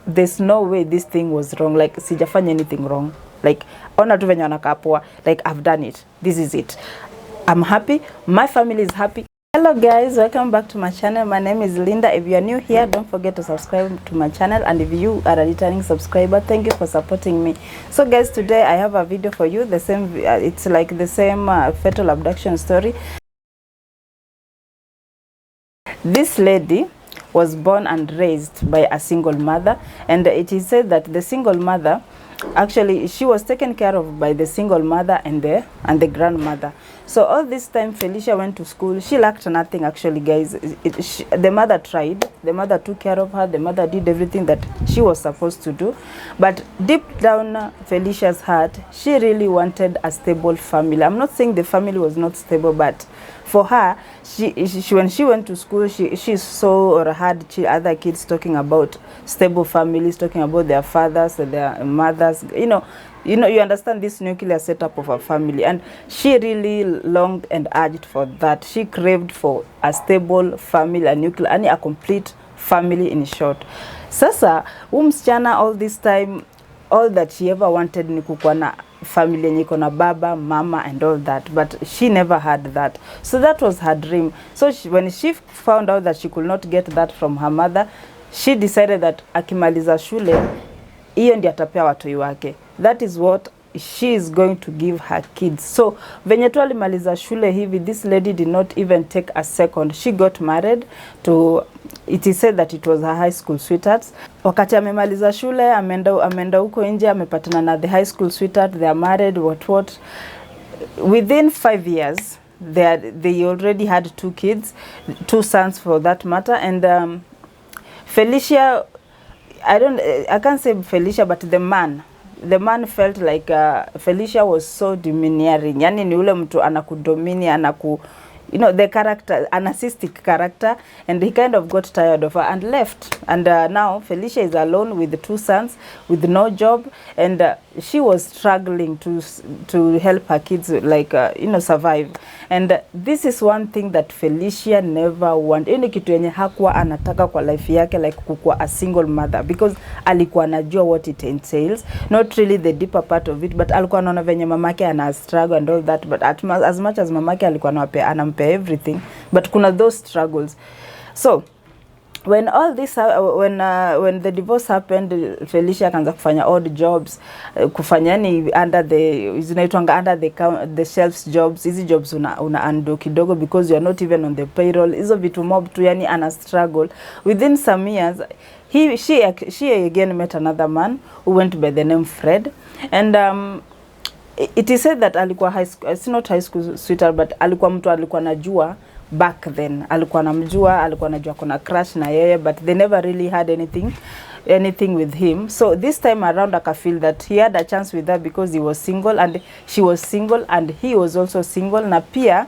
there's no way this thing was wrong. Like sijafanya anything wrong. Like ona tu venye wanakaa poa. Like I've done it. This is it. I'm happy. My family is happy. Hello guys, welcome back to my channel. My name is Linda. If you are new here, don't forget to subscribe to my channel, and if you are a returning subscriber, thank you for supporting me. So guys, today I have a video for you. The same it's like the same fetal abduction story. This lady was born and raised by a single mother, and it is said that the single mother, actually she was taken care of by the single mother and the grandmother. So all this time Felicia went to school. She lacked nothing actually, guys. The mother tried. The mother took care of her. The mother did everything that she was supposed to do. But deep down Felicia's heart, she really wanted a stable family. I'm not saying the family was not stable, but for her, she when she went to school, she saw or heard other kids talking about stable families, talking about their fathers, their mothers, you understand this nuclear setup of a family, and she really longed and urged for that. She craved for a stable family, a complete family in short. Sasa msichana all this time, all that she ever wanted ni kukuwa na family yenye iko na baba, mama and all that, but she never had that. So that was her dream. So when she found out that she could not get that from her mother, she decided that akimaliza shule hiyo ndiyo atapea watoi wake. That is what she is going to give her kids. So venye tu alimaliza shule hivi, this lady did not even take a second. She got married to, it is said that it was her high school sweethearts. Wakati amemaliza shule, ameenda huko nje, amepatana na the high school sweetheart, they are married, what. Within 5 years, they already had 2 kids, 2 sons for that matter, and Felicia, I can't say Felicia, but the man felt like Felicia was so domineering. Yani ni ule mtu anakudomini, the character, a narcissistic character, and he kind of got tired of her and left. And now Felicia is alone with 2 sons, with no job, and she was struggling to help her kids, like survive. And this is one thing that Felicia never wanted. Ini kitu yenye hakuwa anataka kwa life yake, like kukua a single mother, because alikuwa anajua what it entails, not really the deeper part of it, but alikuwa anaona venye mamake ana struggle and all that, but as much as mamake alikuwa anampea everything, but kuna those struggles. So when all this when the divorce happened, Felicia akaanza kufanya odd jobs, kufanya ni under the shelves jobs. Hizi jobs una ando kidogo because you are not even on the payroll. Hizo vitu mob tu, yani ana struggle. Within some years she again met another man who went by the name Fred, and it is said that alikuwa it's not high school sweetheart, but alikuwa mtu alikuwa najua back then. Alikuwa najua kuna crush na yeye, but they never really had anything with him. So this time around I feel that he had a chance with her because he was single and she was single and he was also single. Na pia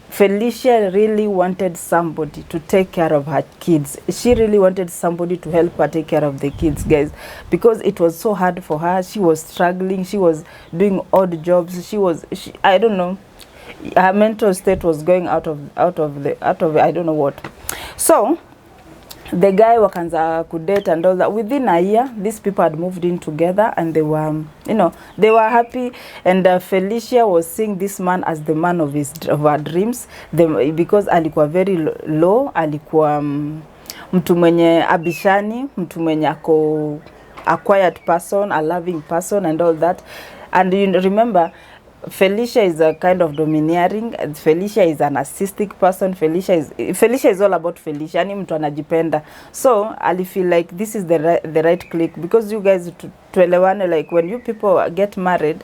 Felicia really wanted somebody to take care of her kids. She really wanted somebody to help her take care of the kids, guys, because it was so hard for her. She was struggling. She was doing odd jobs. I don't know. Her mental state was going out of I don't know what. So the guy wakaanza kudate and all that. Within a year, these people had moved in together and they were, they were happy. And Felicia was seeing this man as the man of her dreams, because alikuwa very low, alikuwa mtu mwenye abishani, mtu mwenye a quiet person, a loving person and all that. And you remember, Felicia is a kind of domineering. Felicia is a narcissistic person. Felicia is all about Felicia. Yani mtu anajipenda. So I feel like this is the right click, because you guys tuelewane, like when you people get married,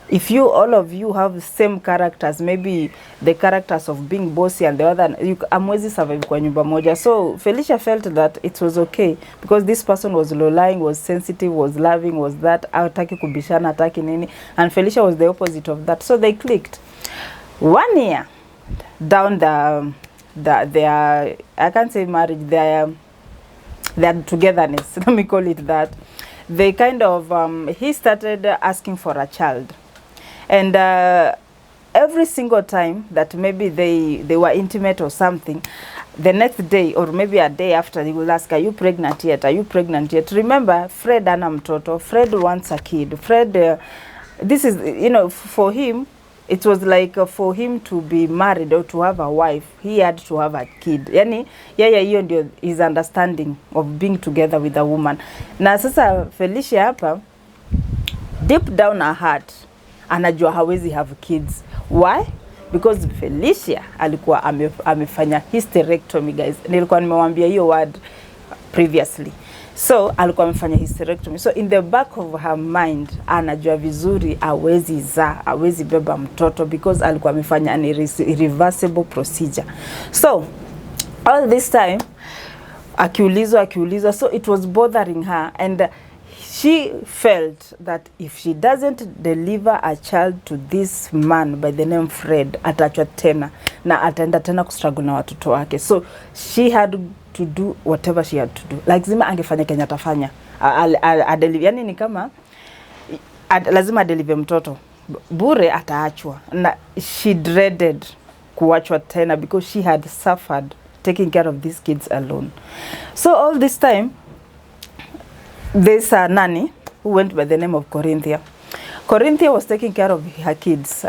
if all of you have the same characters, maybe the characters of being bossy and the other, amwezi survive kwa nyumba moja. So Felicia felt that it was okay because this person was low-lying, was sensitive, was loving, was that, hataki kubishana, hataki nini, and Felicia was the opposite of that. So they clicked. 1 year down their, I can't say marriage, their togetherness, let me call it that, they kind of, he started asking for a child. And every single time that maybe they were intimate or something, the next day or maybe a day after, he will ask, are you pregnant yet? Are you pregnant yet? Remember, Fred ana mtoto. Fred wants a kid. Fred, this is, you know, for him, it was like for him to be married or to have a wife, he had to have a kid. Yani, hiyo ndio his understanding of being together with a woman. Na sasa Felicia hapa, deep down her heart, anajua hawezi have kids. Why? Because Felicia alikuwa amefanya hysterectomy, guys. Nilikuwa nimewambia hiyo word previously. So alikuwa amefanya hysterectomy. So in the back of her mind, anajua vizuri hawezi beba mtoto because alikuwa amefanya an irreversible procedure. So all this time akiulizwa, so it was bothering her, and she felt that if she doesn't deliver a child to this man by the name Fred, atachwa tena na ataenda tena kustruggle na watoto wake. So she had to do whatever she had to do. Lazima angefanya Kenya atafanya. Yani ni kama lazima deliver mtoto. Bure ataachwa. Na she dreaded kuachwa tena because she had suffered taking care of these kids alone. So all this time, there's a nanny who went by the name of Carethia. Carethia was taking care of her kids,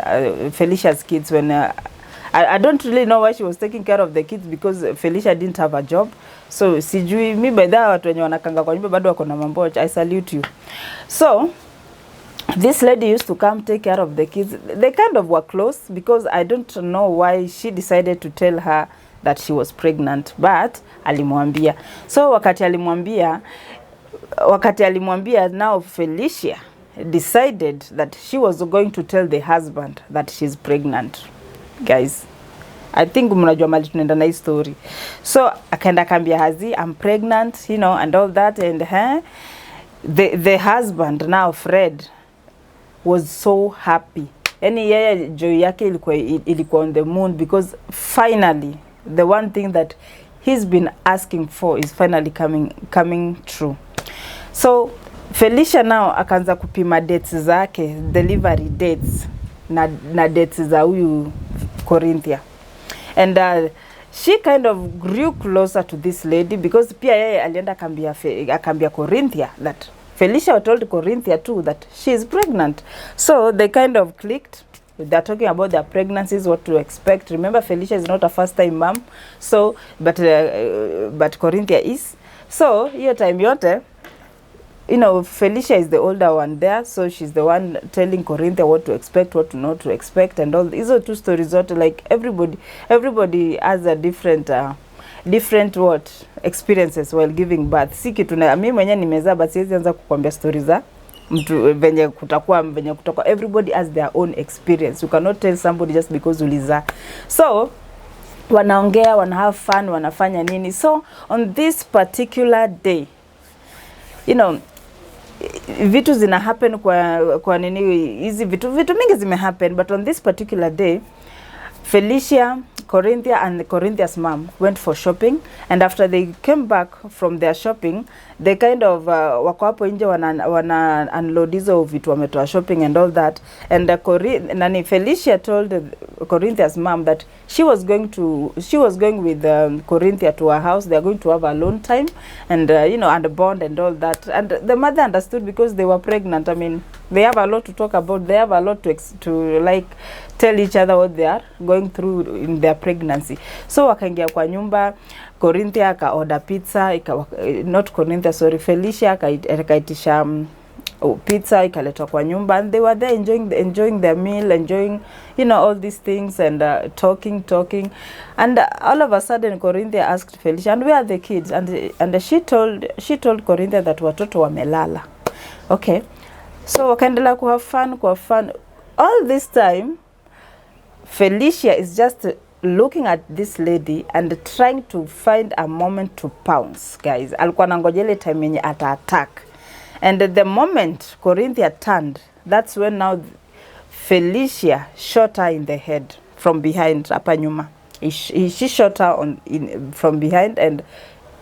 Felicia's kids, when I don't really know why she was taking care of the kids, because Felicia didn't have a job. So sijui mi by that watu wenye wanakanga kwa nyumba bado wako na mambo. I salute you. So this lady used to come take care of the kids. They kind of were close because I don't know why she decided to tell her that she was pregnant, but alimwambia. So wakati alimwambia, now Felicia decided that she was going to tell the husband that she's pregnant. Guys, I think mnajua mali tunaenda na hii story. So akaenda kambia Hazi, I'm pregnant, you know, and all that, and the husband, now Fred, was so happy. Yani yeye joy yake ilikuwa on the moon, because finally the one thing that he's been asking for is finally coming true. So Felicia now akaanza kupima dates zake, delivery dates na dates za huyu Carethia. And she kind of grew closer to this lady because pia yeye alienda akambia Carethia that Felicia told Carethia too that she is pregnant. So they kind of clicked. They're talking about their pregnancies, what to expect. Remember, Felicia is not a first-time mom, so but Carethia is. So hiyo time yote, you know, Felicia is the older one there, so she's the one telling Carethia what to expect, what to not to expect, and all. These are two stories. What, like everybody has a different what experiences while giving birth. Si kitu na mimi mwenyewe nimezaa, but siwezi anza kukwambia stories za mtu venye kutakuwa. Everybody has their own experience. You cannot tell somebody just because ulizaa. So wanaongea, wana have fun, wanafanya nini. So on this particular day, you know, vitu zina happen kwa nini hizi vitu mingi zime happen, but on this particular day, Felicia, Carethia and Carethia mom went for shopping, and after they came back from their shopping, they kind of wako hapo nje wana unload hizo vitu wametoa shopping and all that, and Felicia told Carethia mom that she was going with Carethia to her house. They are going to have a alone time, and you know, and a bond and all that. And the mother understood because they were pregnant. I mean, they have a lot to talk about. They have a lot to like tell each other what they are going through in their pregnancy. So wakaingia kwa nyumba, Carethia aka order pizza, not Carethia, sorry, Felicia akaitisha pizza ikaletwa kwa nyumba, and they were there enjoying their meal, enjoying, you know, all these things, and talking, and all of a sudden Carethia asked Felicia, and where are the kids? And she told Carethia that watoto wamelala. Okay, so wakaendelea ku have fun. All this time Felicia is just looking at this lady and trying to find a moment to pounce, guys. Alikuwa nangoja ile time yenye attack. And at the moment Carethia turned, that's when now Felicia shot her in the head from behind, hapa nyuma. She shot her from behind, and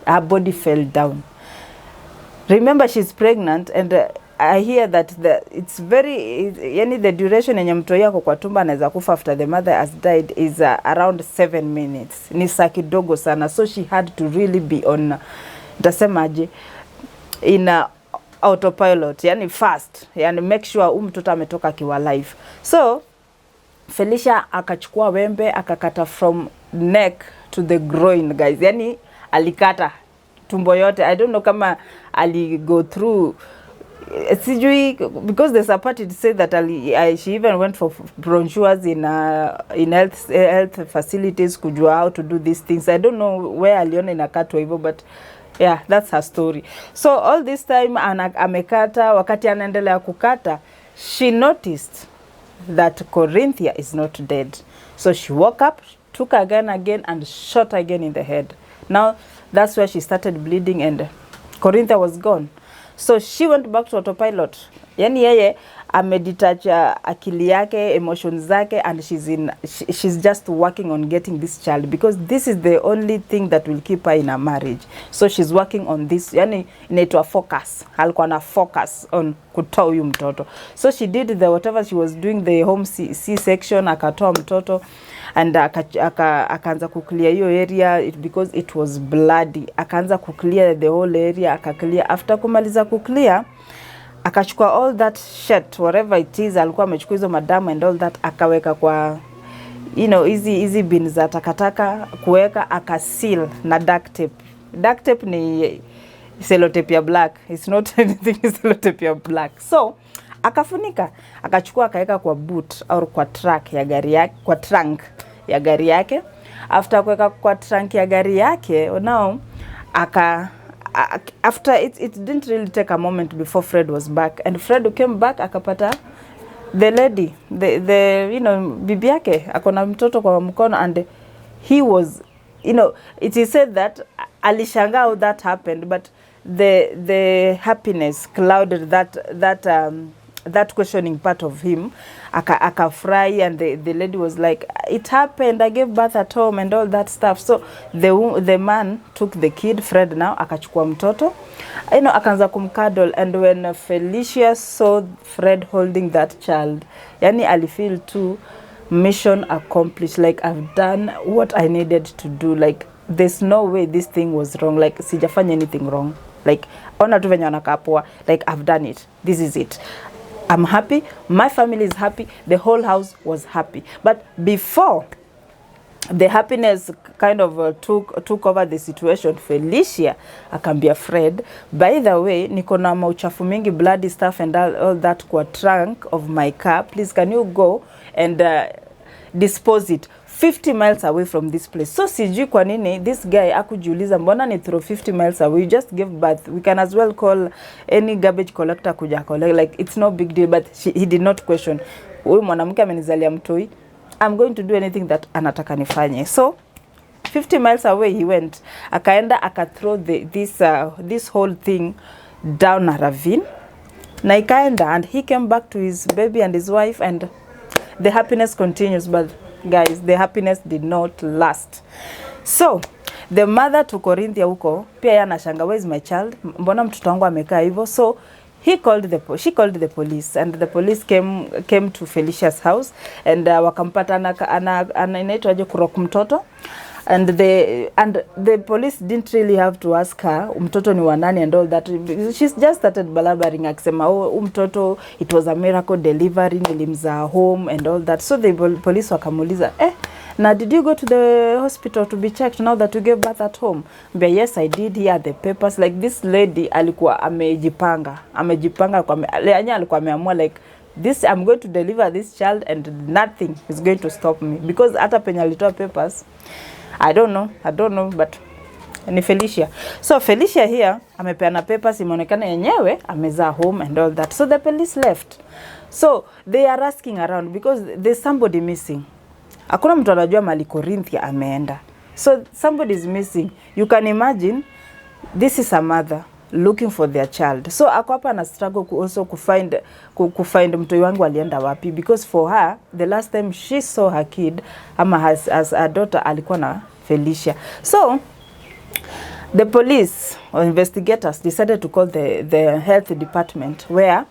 her body fell down. Remember, she's pregnant, and I hear that it's very yani the duration yenye mtoi yako kwa tumbo anaweza kufa after the mother has died is around 7 minutes. Ni saa kidogo sana, so she had to really be on tasemaje in autopilot, yani fast, yani make sure mtoto ametoka akiwa alive. So Felicia akachukua wembe akakata from neck to the groin, guys. Yani alikata tumbo yote. I don't know kama ali go through sijui, because there's a part it said that she even went for brochures in health facilities kujua how to do these things. I don't know where aliona inakatwa hivyo, but yeah, that's her story. So all this time amekata, wakati anaendelea kukata, she noticed that Carethia is not dead. So she woke up, took her gun again and shot again in the head. Now that's where she started bleeding and Carethia was gone. So she went back to autopilot. Yani yeye amedetach akili yake, emotions zake, and she's just working on getting this child, because this is the only thing that will keep her in a marriage. So she's working on this. Yani inaitwa focus. Alikuwa na focus on kutoa huyu mtoto. So she did the whatever she was doing, the home C-section, akatoa mtoto, and akaanza kuclear hiyo area because it was bloody. Akaanza kuclear the whole area, akaclear. After kumaliza kuclear, akachukua all that shit, whatever it is, alikuwa amechukua hizo madamu and all that, akaweka kwa, you know, easy bin za takataka, kuweka, akaseal na duct tape. Duct tape ni sellotape ya black. It's not anything, sellotape ya black. So akafunika, akachukua akaweka kwa boot au kwa trunk ya gari yake, kwa trunk ya gari yake. After kuweka kwa trunk ya gari yake, now after it didn't really take a moment before Fred was back, and Fred came back akapata the lady, the you know, bibi yake akona mtoto kwa mkono, and he was, you know, it is said that alishangaa how that happened, but the happiness clouded that questioning part of him. Akafry, and the lady was like, it happened, I gave birth at home and all that stuff. So the man took the kid, Fred now, akachukua mtoto, you know, akaanza kumcuddle. And when Felicia saw Fred holding that child, yani alifeel too, mission accomplished, like I've done what I needed to do, like there's no way this thing was wrong, like sijafanya anything wrong, like ona tu venye wanakaa poa, like I've done it, this is it, I'm happy, my family is happy, the whole house was happy. But before the happiness kind of took over the situation, Felicia akambia Fred, by the way, niko na mauchafu mingi, bloody stuff and all that kwa trunk of my car, please can you go and dispose it 50 miles away from this place. So sijui kwa nini this guy akujiuliza mbona ni throw 50 miles away, you just give birth, we can as well call any garbage collector kuja collect, like it's no big deal. But he did not question, huyu mwanamke amenizalia mtoi, I'm going to do anything that anataka nifanye. So 50 miles away he went, akaenda akathrow this whole thing down a ravine, na ikaenda, and he came back to his baby and his wife, and the happiness continues. But guys, the happiness did not last. So the mother to Carethia huko pia yana shanga, where is my child, mbona mtoto wangu amekaa hivyo? So she called the police, and the police came to Felicia's house, and wakampata inaitwaje kurok mtoto, and the police didn't really have to ask her mtoto ni wa nani and all that. She's just started balabaring akisema, oh mtoto, it was a miracle delivery, nilimzaa home and all that. So the police wakamuliza, now did you go to the hospital to be checked now that you gave birth at home? But yes, I did. Here are the papers. Like this lady alikuwa amejipanga kwa alikuwa ameamua like this, I'm going to deliver this child and nothing is going to stop me, because hata penye alitoa papers, I don't know, but ni Felicia. So Felicia here amepeana papers, imeonekana yenyewe amezaa home and all that. So the police left. So they are asking around because there's somebody missing. Hakuna mtu anajua mali Carethia ameenda. So somebody is missing. You can imagine, this is a mother looking for their child. So ako hapa na struggle also kufind mtoi wangu alienda wapi, because for her the last time she saw her kid ama as a daughter alikuwa na Felicia. So the police or investigators decided to call the health department, where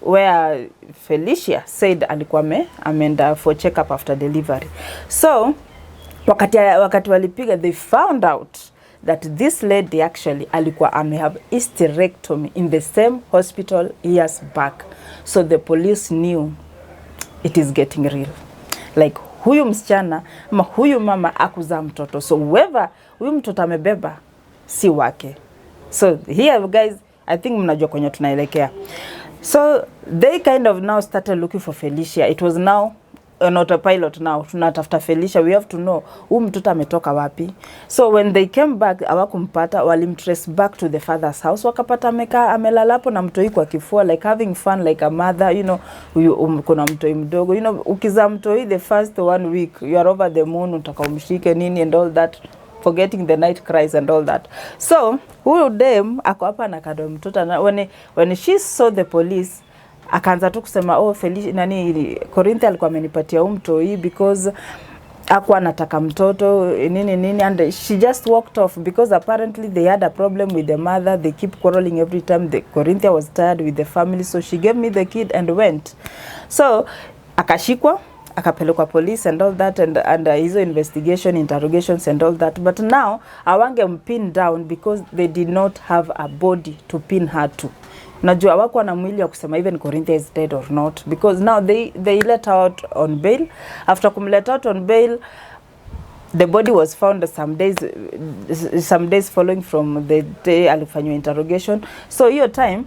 where Felicia said alikuwa ameenda for check up after delivery. So wakati walipiga, they found out that this lady actually alikuwa have hysterectomy in the same hospital years back. So the police knew it is getting real. Like huyu msichana ama huyu mama akuzaa mtoto, so whoever huyu mtoto amebeba si wake. So here guys, I think mnajua kwenye tunaelekea. So they kind of now started looking for Felicia. It was now an autopilot now. Tunatafuta Felicia, we have to know huyu mtoto ametoka wapi. So when they came back, hawakumpata, walimtrace back to the father's house, wakapata amelala hapo na mtoi kwa kifua, like having fun like a mother, you know, kuna mtoi mdogo, you know, ukizaa mtoi the first 1 week you are over the moon, utaka umshike nini and all that, forgetting the night cries and all that. So huyu dem ako hapa na kado mtoto, na when she saw the police, akaanza tu kusema oh Felicia Carethia alikuwa amenipatia mtoi because hakuwa anataka mtoto nini, and she just walked off because apparently they had a problem with the mother. They keep quarreling every time. Carethia was tired with the family, so she gave me the kid and went. So akashikwa, akapelekwa police and all that, and hizo investigation, interrogations and all that. But now pin down because they did not have a body to pin her to. Najua wako na mwili ya kusema even Carethia is dead or not, because now they let her out on bail. After kumlet out on bail, the body was found some days following from the day alifanywa interrogation. So hiyo time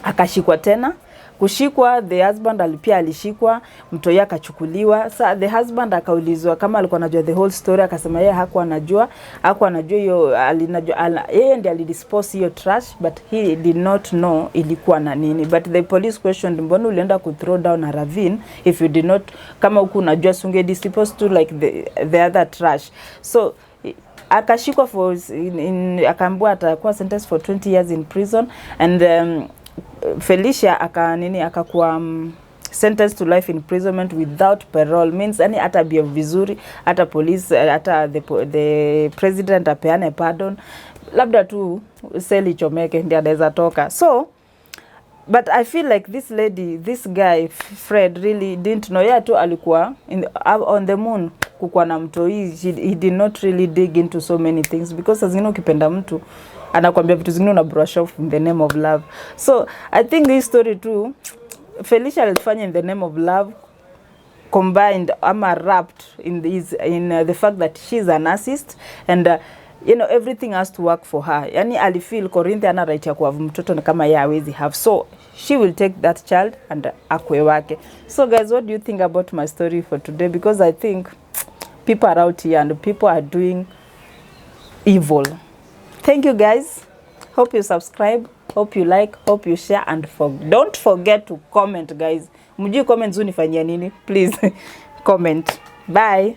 akashikwa tena. Kushikwa, the husband pia alishikwa, mtoi akachukuliwa. Sa the husband akaulizwa kama alikuwa anajua the whole story, akasema yeye hakuwa anajua hiyo, yeye ndiye alidispose hiyo trash, but he did not know ilikuwa na nini. But the police questioned, mbona ulienda ku throw down a ravine if you did not, kama huku unajua sunge dispose to like the other trash. So akashikwa for akaambiwa atakuwa sentenced for 20 years in prison, and Felicia akakuwa sentenced to life imprisonment without parole. Means ani hata bia vizuri, hata police, hata the president apeane pardon, labda tu seli chomeke ndio anaweza toka. So but I feel like this guy Fred really didn't know. Yeah, tu alikuwa on the moon kukua na mtoi. He did not really dig into so many things, because azingine ukipenda mtu anakuambia vitu zingine una brush off in the name of love. So I think this story too, Felicia alifanya in the name of love, combined wrapped in the fact that she's a narcissist, and you know, everything has to work for her. Yani alifeel Carethia ana right ya kuwa mtoto na kama yeye hawezi have, so she will take that child and akwe wake. So guys, what do you think about my story for today? Because I think people are out here and people are doing evil. Thank you guys. Hope you subscribe, hope you like, hope you share, and don't forget to comment guys. Mujui comment zunifanyia nini? Please comment. Bye.